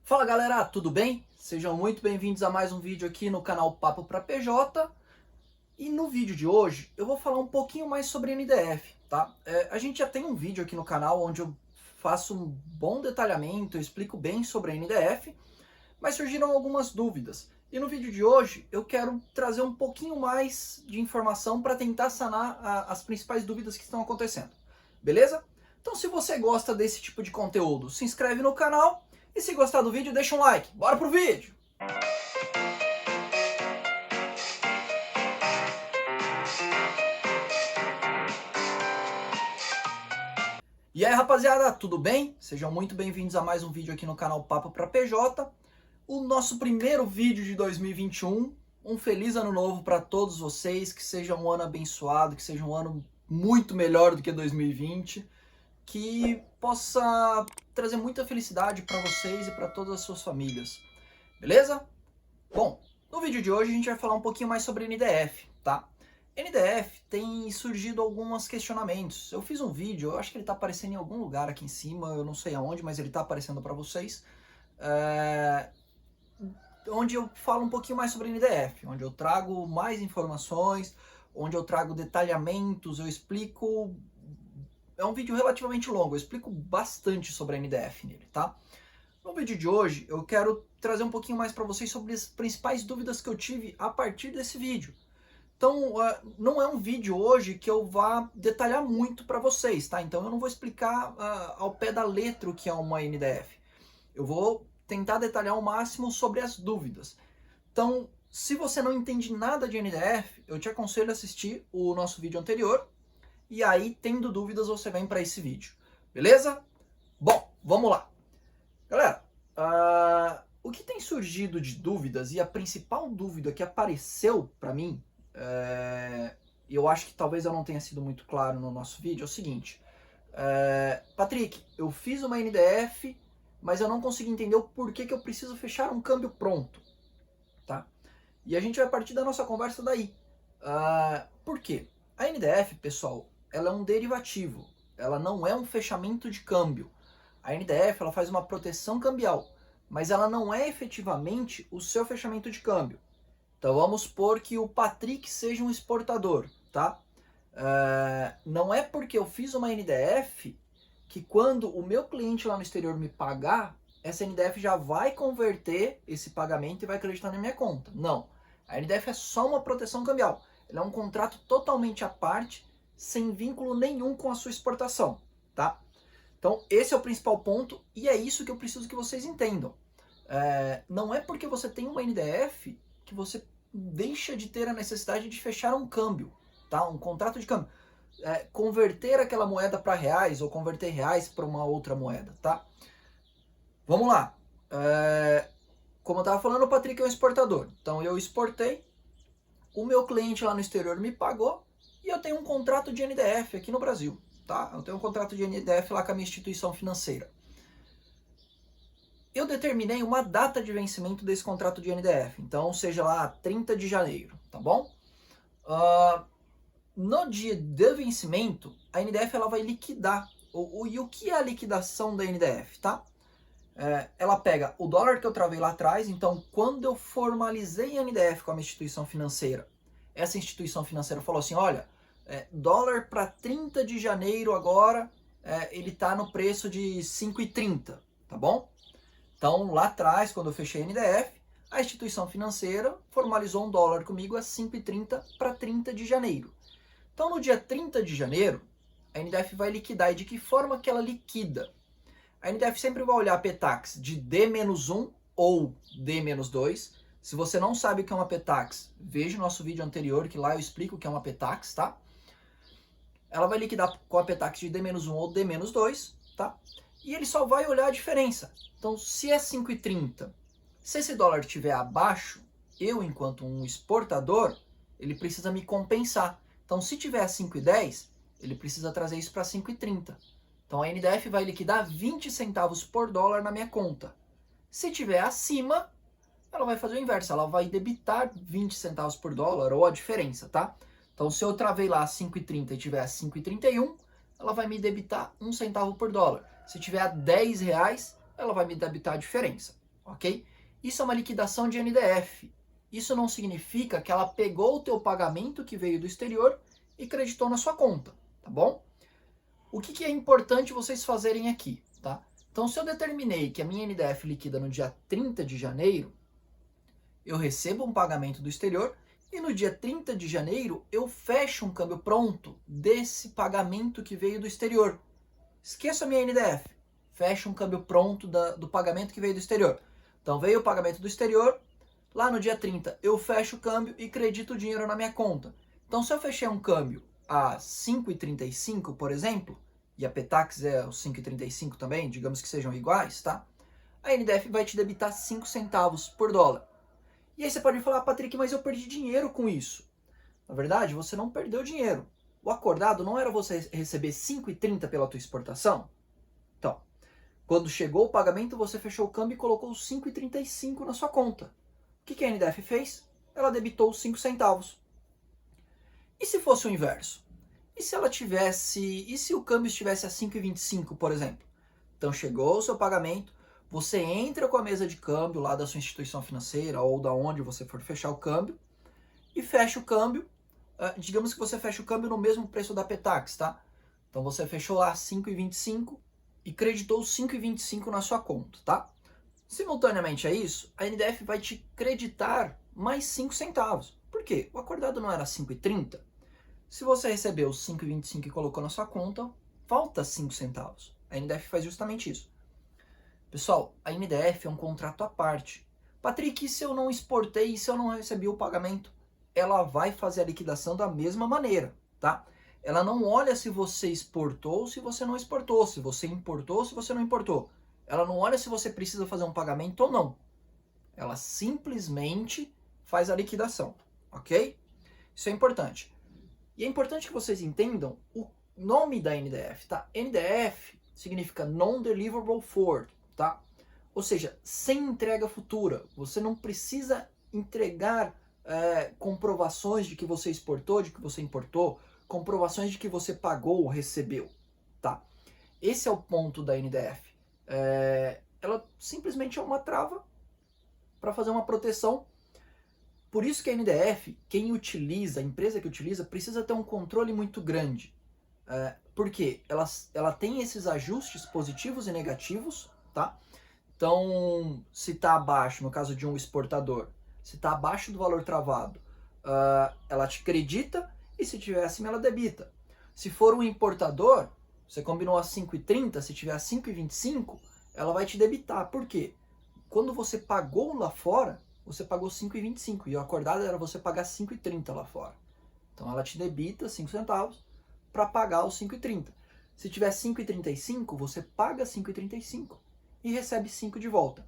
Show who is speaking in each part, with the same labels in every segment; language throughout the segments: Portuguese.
Speaker 1: Fala galera, tudo bem? Sejam muito bem-vindos a mais um vídeo aqui no canal Papo pra PJ. E no vídeo de hoje eu vou falar um pouquinho mais sobre NDF, tá? A gente já tem um vídeo aqui no canal onde eu faço um bom detalhamento, eu explico bem sobre a NDF, mas surgiram algumas dúvidas. E no vídeo de hoje eu quero trazer um pouquinho mais de informação para tentar sanar as principais dúvidas que estão acontecendo, beleza? Então se você gosta desse tipo de conteúdo, se inscreve no canal. E se gostar do vídeo, deixa um like. Bora pro vídeo! E aí, rapaziada, tudo bem? Sejam muito bem-vindos a mais um vídeo aqui no canal Papo pra PJ. O nosso primeiro vídeo de 2021. Um feliz ano novo para todos vocês, que seja um ano abençoado, que seja um ano muito melhor do que 2020. Que possa trazer muita felicidade para vocês e para todas as suas famílias, beleza? Bom, no vídeo de hoje a gente vai falar um pouquinho mais sobre NDF, tá? NDF tem surgido alguns questionamentos. Eu fiz um vídeo, eu acho que ele tá aparecendo em algum lugar aqui em cima, eu não sei aonde, mas ele tá aparecendo para vocês, onde eu falo um pouquinho mais sobre NDF, onde eu trago mais informações, onde eu trago detalhamentos, eu explico. É um vídeo relativamente longo, eu explico bastante sobre a NDF nele, tá? No vídeo de hoje eu quero trazer um pouquinho mais para vocês sobre as principais dúvidas que eu tive a partir desse vídeo. Então, não é um vídeo hoje que eu vá detalhar muito para vocês, tá? Então eu não vou explicar ao pé da letra o que é uma NDF. Eu vou tentar detalhar ao máximo sobre as dúvidas. Então, se você não entende nada de NDF, eu te aconselho a assistir o nosso vídeo anterior. E aí, tendo dúvidas, você vem para esse vídeo. Beleza? Bom, vamos lá. Galera, o que tem surgido de dúvidas, e a principal dúvida que apareceu para mim, e eu acho que talvez eu não tenha sido muito claro no nosso vídeo, é o seguinte. Patrick, eu fiz uma NDF, mas eu não consegui entender o porquê que eu preciso fechar um câmbio pronto. Tá? E a gente vai partir da nossa conversa daí. Por quê? A NDF, pessoal, ela é um derivativo. Ela não é um fechamento de câmbio. A NDF ela faz uma proteção cambial, mas ela não é efetivamente o seu fechamento de câmbio. Então vamos supor que o Patrick seja um exportador, tá? Não é porque eu fiz uma NDF que quando o meu cliente lá no exterior me pagar, essa NDF já vai converter esse pagamento e vai acreditar na minha conta. Não. A NDF é só uma proteção cambial. Ele é um contrato totalmente à parte, sem vínculo nenhum com a sua exportação, tá? Então, esse é o principal ponto e é isso que eu preciso que vocês entendam. Não é porque você tem uma NDF que você deixa de ter a necessidade de fechar um câmbio, tá? Um contrato de câmbio. Converter aquela moeda para reais ou converter reais para uma outra moeda, tá? Vamos lá. Como eu estava falando, o Patrick é um exportador. Então, eu exportei, o meu cliente lá no exterior me pagou e eu tenho um contrato de NDF aqui no Brasil. Tá? Eu tenho um contrato de NDF lá com a minha instituição financeira. Eu determinei uma data de vencimento desse contrato de NDF, então seja lá 30 de janeiro, tá bom? No dia de vencimento, a NDF ela vai liquidar. E o que é a liquidação da NDF, tá? Ela pega o dólar que eu travei lá atrás, então quando eu formalizei a NDF com a minha instituição financeira, essa instituição financeira falou assim, olha, dólar para 30 de janeiro agora, ele está no preço de 5,30, tá bom? Então, lá atrás, quando eu fechei a NDF, a instituição financeira formalizou um dólar comigo a 5,30 para 30 de janeiro. Então, no dia 30 de janeiro, a NDF vai liquidar. E de que forma que ela liquida? A NDF sempre vai olhar a PTAX de D-1 ou D-2. Se você não sabe o que é uma PTAX, veja o nosso vídeo anterior, que lá eu explico o que é uma PTAX, tá? Ela vai liquidar com a PTAX de D-1 ou D-2, tá? E ele só vai olhar a diferença. Então, se é 5,30, se esse dólar estiver abaixo, eu, enquanto um exportador, ele precisa me compensar. Então, se tiver a 5,10, ele precisa trazer isso para 5,30. Então, a NDF vai liquidar 20 centavos por dólar na minha conta. Se tiver acima, ela vai fazer o inverso. Ela vai debitar 20 centavos por dólar ou a diferença, tá? Então, se eu travei lá a 5,30 e tiver a 5,31, ela vai me debitar 1 centavo por dólar. Se tiver a 10 reais, ela vai me debitar a diferença. ok? Isso é uma liquidação de NDF. Isso não significa que ela pegou o teu pagamento que veio do exterior e creditou na sua conta, tá bom? O que é importante vocês fazerem aqui, tá? Então, se eu determinei que a minha NDF liquida no dia 30 de janeiro, eu recebo um pagamento do exterior e no dia 30 de janeiro eu fecho um câmbio pronto desse pagamento que veio do exterior. Esqueça a minha NDF, fecho um câmbio pronto do pagamento que veio do exterior. Então, veio o pagamento do exterior, lá no dia 30 eu fecho o câmbio e credito o dinheiro na minha conta. Então, se eu fechei um câmbio a 5,35, por exemplo, e a Petax é os 5,35 também, digamos que sejam iguais, tá? A NDF vai te debitar 5 centavos por dólar. E aí você pode falar, Patrick, mas eu perdi dinheiro com isso. Na verdade, você não perdeu dinheiro. O acordado não era você receber 5,30 pela tua exportação? Então, quando chegou o pagamento, você fechou o câmbio e colocou os 5,35 na sua conta. O que a NDF fez? Ela debitou os 5 centavos. E se fosse o inverso? E se ela tivesse, e se o câmbio estivesse a 5,25, por exemplo? Então chegou o seu pagamento, você entra com a mesa de câmbio lá da sua instituição financeira ou da onde você for fechar o câmbio e fecha o câmbio. Digamos que você fecha o câmbio no mesmo preço da Petax, tá? Então você fechou lá 5,25 e creditou 5,25 na sua conta, tá? Simultaneamente a isso, a NDF vai te creditar mais 5 centavos. Por quê? O acordado não era 5,30? Se você recebeu os 5,25 e colocou na sua conta, falta 5 centavos. A NDF faz justamente isso. Pessoal, a NDF é um contrato à parte. Patrick, e se eu não exportei, e se eu não recebi o pagamento? Ela vai fazer a liquidação da mesma maneira, tá? Ela não olha se você exportou ou se você não exportou, se você importou ou se você não importou. Ela não olha se você precisa fazer um pagamento ou não. Ela simplesmente faz a liquidação, ok? Isso é importante. E é importante que vocês entendam o nome da NDF, tá? NDF significa Non-Deliverable Forward, tá? Ou seja, sem entrega futura. Você não precisa entregar comprovações de que você exportou, de que você importou, comprovações de que você pagou ou recebeu, tá? Esse é o ponto da NDF. Ela simplesmente é uma trava para fazer uma proteção. Por isso que a NDF, quem utiliza, a empresa que utiliza, precisa ter um controle muito grande. Porque ela tem esses ajustes positivos e negativos, tá? Então, se está abaixo, no caso de um exportador, se está abaixo do valor travado, ela te acredita, e se tiver acima, ela debita. Se for um importador, você combinou a 5,30, se tiver a 5,25, ela vai te debitar. Por quê? Quando você pagou lá fora, você pagou 5,25 e o acordado era você pagar 5,30 lá fora. Então ela te debita 5 centavos para pagar os 5,30. Se tiver 5,35, você paga 5,35 e recebe 5 de volta.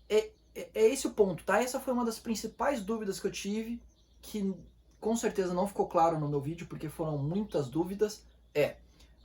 Speaker 1: É esse o ponto, tá? Essa foi uma das principais dúvidas que eu tive, que com certeza não ficou claro no meu vídeo, porque foram muitas dúvidas.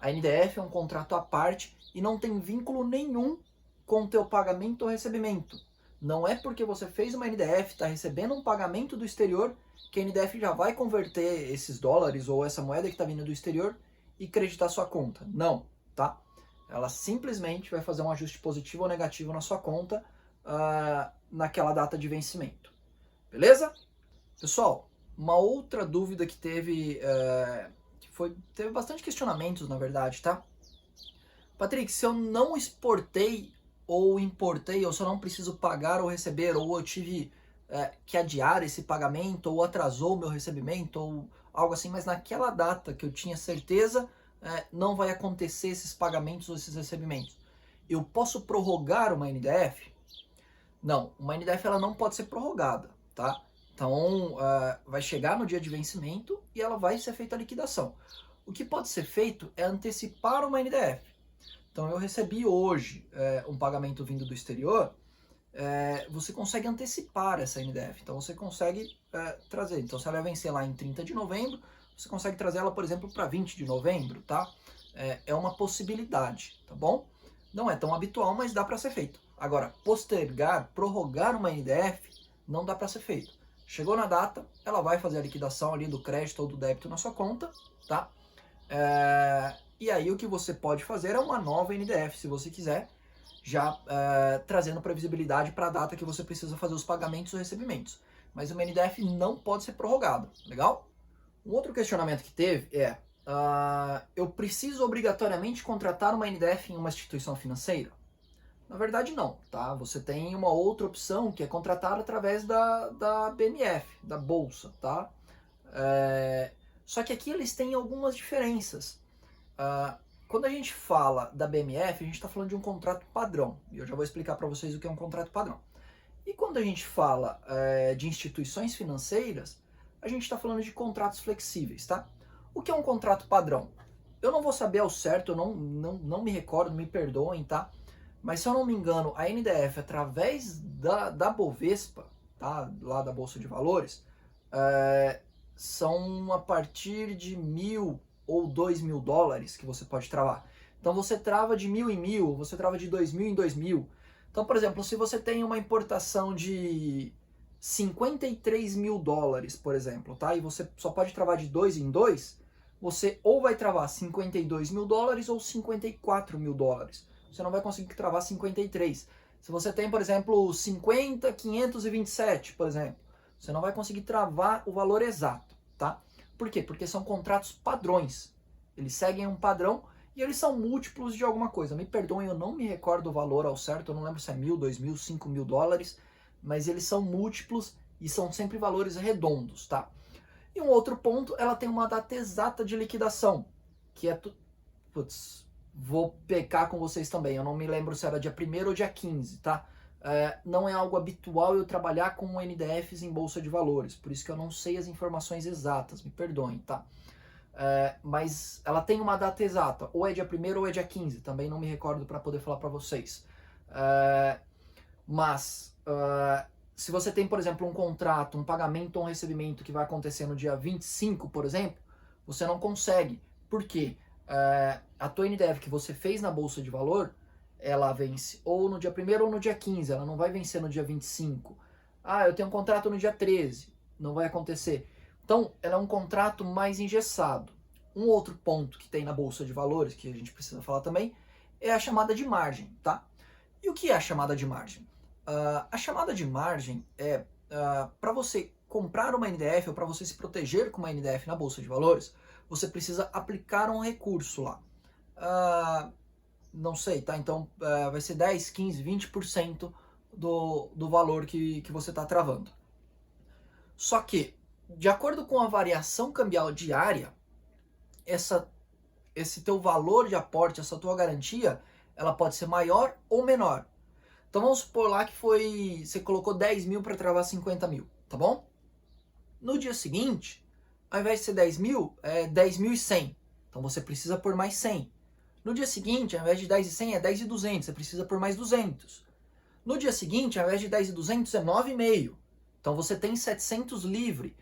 Speaker 1: A NDF é um contrato à parte e não tem vínculo nenhum com o teu pagamento ou recebimento. Não é porque você fez uma NDF, está recebendo um pagamento do exterior, que a NDF já vai converter esses dólares ou essa moeda que está vindo do exterior e creditar sua conta. Não, tá? Ela simplesmente vai fazer um ajuste positivo ou negativo na sua conta naquela data de vencimento. Beleza? Pessoal, uma outra dúvida que teve, teve bastante questionamentos, na verdade, tá? Patrick, se eu não exportei ou importei, ou se eu não preciso pagar ou receber, ou eu tive que adiar esse pagamento, ou atrasou o meu recebimento, ou algo assim, mas naquela data que eu tinha certeza, não vai acontecer esses pagamentos ou esses recebimentos. Eu posso prorrogar uma NDF? Não, uma NDF ela não pode ser prorrogada, tá? Então, vai chegar no dia de vencimento e ela vai ser feita a liquidação. O que pode ser feito é antecipar uma NDF. Então, eu recebi hoje um pagamento vindo do exterior, você consegue antecipar essa NDF. Então, você consegue trazer. Então, se ela vai vencer lá em 30 de novembro, você consegue trazer ela, por exemplo, para 20 de novembro, tá? É uma possibilidade, tá bom? Não é tão habitual, mas dá para ser feito. Agora, postergar, prorrogar uma NDF, não dá para ser feito. Chegou na data, ela vai fazer a liquidação ali do crédito ou do débito na sua conta, tá? E aí o que você pode fazer é uma nova NDF, se você quiser, já trazendo previsibilidade para a data que você precisa fazer os pagamentos ou recebimentos. Mas uma NDF não pode ser prorrogada, legal? Um outro questionamento que teve é, eu preciso obrigatoriamente contratar uma NDF em uma instituição financeira? Na verdade não, tá? Você tem uma outra opção que é contratar através da BMF, da Bolsa, tá? Só que aqui eles têm algumas diferenças. Quando a gente fala da BMF, a gente está falando de um contrato padrão. E eu já vou explicar para vocês o que é um contrato padrão. E quando a gente fala de instituições financeiras, a gente está falando de contratos flexíveis, tá? O que é um contrato padrão? Eu não vou saber ao certo, eu não me recordo, me perdoem, tá? Mas se eu não me engano, a NDF, através da Bovespa, tá? Lá da Bolsa de Valores, são a partir de 1.000 ou 2.000 dólares que você pode travar. Então você trava de 1.000 em 1.000, você trava de 2.000 em 2.000. Então, por exemplo, se você tem uma importação de 53 mil dólares, por exemplo, tá? E você só pode travar de 2 em 2, você ou vai travar 52 mil dólares ou 54 mil dólares. Você não vai conseguir travar 53. Se você tem, por exemplo, 50.527, por exemplo, você não vai conseguir travar o valor exato, tá? Por quê? Porque são contratos padrões. Eles seguem um padrão e eles são múltiplos de alguma coisa. Me perdoem, eu não me recordo o valor ao certo, eu não lembro se é 1.000, 2.000, 5.000 dólares, mas eles são múltiplos e são sempre valores redondos, tá? E um outro ponto, ela tem uma data exata de liquidação, que é... Putz, vou pecar com vocês também, eu não me lembro se era dia 1º ou dia 15, tá? Não é algo habitual eu trabalhar com NDFs em bolsa de valores, por isso que eu não sei as informações exatas, me perdoem, tá? Mas ela tem uma data exata, ou é dia 1º ou é dia 15, também não me recordo para poder falar para vocês. Se você tem, por exemplo, um contrato, um pagamento ou um recebimento que vai acontecer no dia 25, por exemplo, você não consegue. Por quê? A tua NDF que você fez na Bolsa de Valor, ela vence ou no dia 1º ou no dia 15, ela não vai vencer no dia 25. Eu tenho um contrato no dia 13, não vai acontecer. Então, ela é um contrato mais engessado. Um outro ponto que tem na Bolsa de Valores, que a gente precisa falar também, é a chamada de margem, tá? E o que é a chamada de margem? A chamada de margem é para você comprar uma NDF ou para você se proteger com uma NDF na Bolsa de Valores, você precisa aplicar um recurso lá. Não sei, tá? Então vai ser 10, 15, 20% do valor que você está travando. Só que, de acordo com a variação cambial diária, esse teu valor de aporte, essa tua garantia, ela pode ser maior ou menor. Então vamos supor lá que você colocou 10 mil para travar 50 mil, tá bom? No dia seguinte, ao invés de ser 10 mil, é 10.100. Então você precisa pôr mais 100. No dia seguinte, ao invés de 10.100, é 10.200. Você precisa pôr mais 200. No dia seguinte, ao invés de 10.200, é 9,5. Então você tem 700 livre.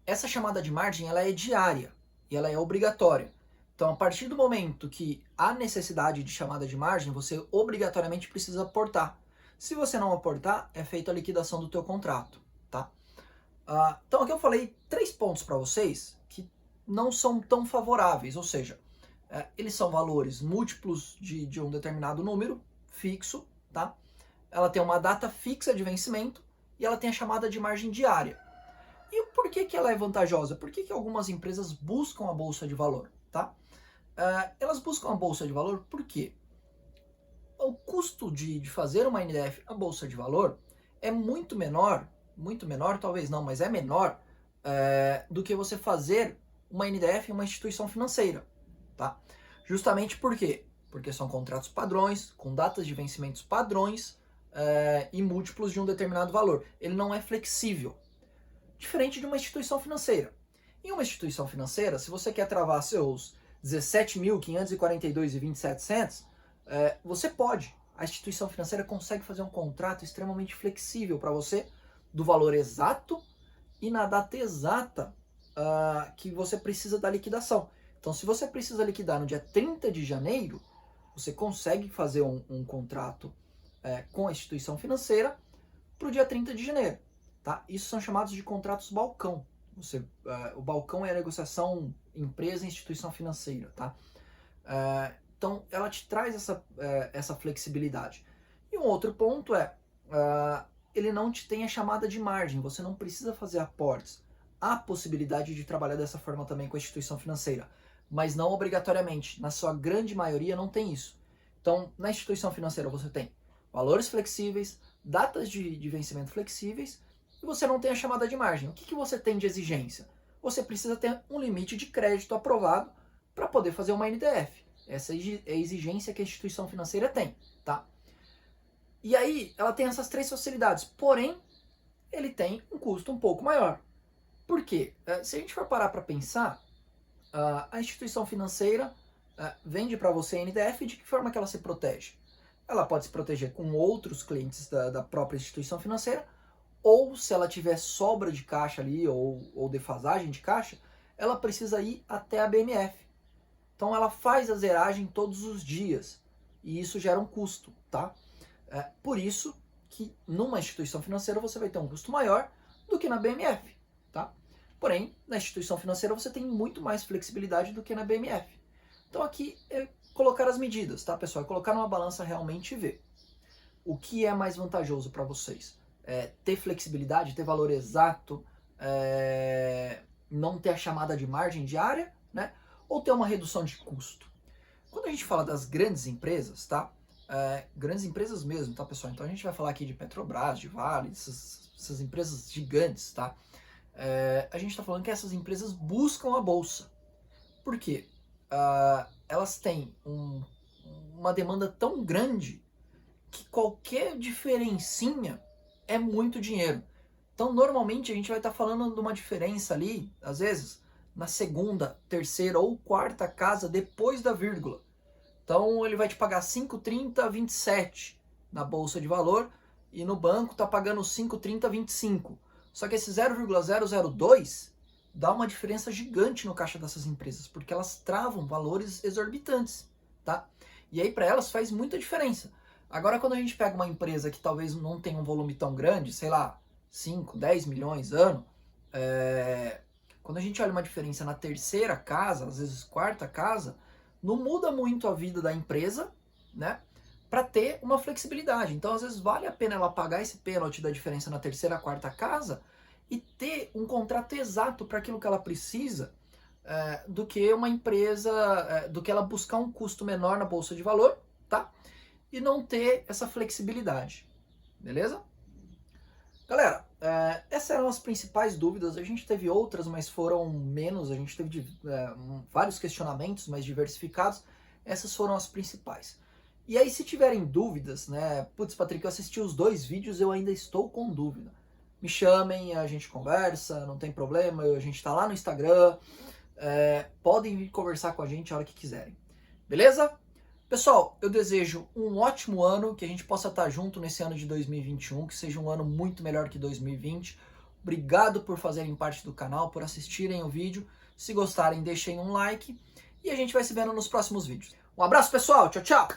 Speaker 1: Essa chamada de margem ela é diária e ela é obrigatória. Então, a partir do momento que há necessidade de chamada de margem, você obrigatoriamente precisa aportar. Se você não aportar, é feita a liquidação do teu contrato, tá? Então, aqui eu falei 3 pontos para vocês que não são tão favoráveis, ou seja, eles são valores múltiplos de um determinado número fixo, tá? Ela tem uma data fixa de vencimento e ela tem a chamada de margem diária. E por que ela é vantajosa? Por que algumas empresas buscam a bolsa de valor, tá? Elas buscam a bolsa de valor porque o custo de fazer uma NDF a bolsa de valor é muito menor, talvez não, mas é menor do que você fazer uma NDF em uma instituição financeira, tá? Justamente por quê? Porque são contratos padrões, com datas de vencimentos padrões e múltiplos de um determinado valor. Ele não é flexível, diferente de uma instituição financeira. Em uma instituição financeira, se você quer travar seus 17.542,27, você pode. A instituição financeira consegue fazer um contrato extremamente flexível para você, do valor exato e na data exata que você precisa da liquidação. Então, se você precisa liquidar no dia 30 de janeiro, você consegue fazer um contrato com a instituição financeira para o dia 30 de janeiro. Tá? Isso são chamados de contratos balcão. O balcão é a negociação empresa e instituição financeira. Tá? Então, ela te traz essa flexibilidade. E um outro ponto é, ele não te tem a chamada de margem, você não precisa fazer aportes. Há possibilidade de trabalhar dessa forma também com a instituição financeira, mas não obrigatoriamente. Na sua grande maioria não tem isso. Então, na instituição financeira você tem valores flexíveis, datas de vencimento flexíveis, e você não tem a chamada de margem. O que você tem de exigência? Você precisa ter um limite de crédito aprovado para poder fazer uma NDF. Essa é a exigência que a instituição financeira tem, tá? E aí, ela tem essas três facilidades, porém, ele tem um custo um pouco maior. Por quê? Se a gente for parar para pensar, a instituição financeira vende para você a NDF, de que forma que ela se protege? Ela pode se proteger com outros clientes da própria instituição financeira, ou se ela tiver sobra de caixa ali, ou defasagem de caixa, ela precisa ir até a BMF. Então ela faz a zeragem todos os dias, e isso gera um custo, tá? Por isso que numa instituição financeira você vai ter um custo maior do que na BMF, tá? Porém, na instituição financeira você tem muito mais flexibilidade do que na BMF. Então aqui é colocar as medidas, tá, pessoal? É colocar numa balança realmente e ver. O que é mais vantajoso para vocês? Ter flexibilidade, ter valor exato, não ter a chamada de margem diária, né? Ou ter uma redução de custo? Quando a gente fala das grandes empresas, tá? Grandes empresas mesmo, tá, pessoal? Então a gente vai falar aqui de Petrobras, de Vale, essas empresas gigantes, tá? A gente está falando que essas empresas buscam a bolsa. Por quê? Elas têm uma demanda tão grande que qualquer diferencinha é muito dinheiro. Então, normalmente, a gente vai estar falando de uma diferença ali, às vezes, na segunda, terceira ou quarta casa depois da vírgula. Então, ele vai te pagar 5,30, 27 na bolsa de valor e no banco está pagando 5,30, 25. Só que esse 0,002 dá uma diferença gigante no caixa dessas empresas, porque elas travam valores exorbitantes, tá? E aí para elas faz muita diferença. Agora quando a gente pega uma empresa que talvez não tenha um volume tão grande, sei lá, 5, 10 milhões ano, quando a gente olha uma diferença na terceira casa, às vezes quarta casa, não muda muito a vida da empresa, né? Para ter uma flexibilidade. Então às vezes vale a pena ela pagar esse pênalti da diferença na terceira, quarta casa e ter um contrato exato para aquilo que ela precisa, do que uma empresa, do que ela buscar um custo menor na bolsa de valor, tá? E não ter essa flexibilidade, beleza? Galera, essas eram as principais dúvidas. A gente teve outras, mas foram menos. A gente teve vários questionamentos, mais diversificados. Essas foram as principais. E aí, se tiverem dúvidas, né? Putz, Patrick, eu assisti os 2 vídeos, eu ainda estou com dúvida. Me chamem, a gente conversa, não tem problema, a gente tá lá no Instagram, podem vir conversar com a gente a hora que quiserem, beleza? Pessoal, eu desejo um ótimo ano, que a gente possa estar junto nesse ano de 2021, que seja um ano muito melhor que 2020. Obrigado por fazerem parte do canal, por assistirem o vídeo. Se gostarem, deixem um like e a gente vai se vendo nos próximos vídeos. Um abraço, pessoal, tchau, tchau!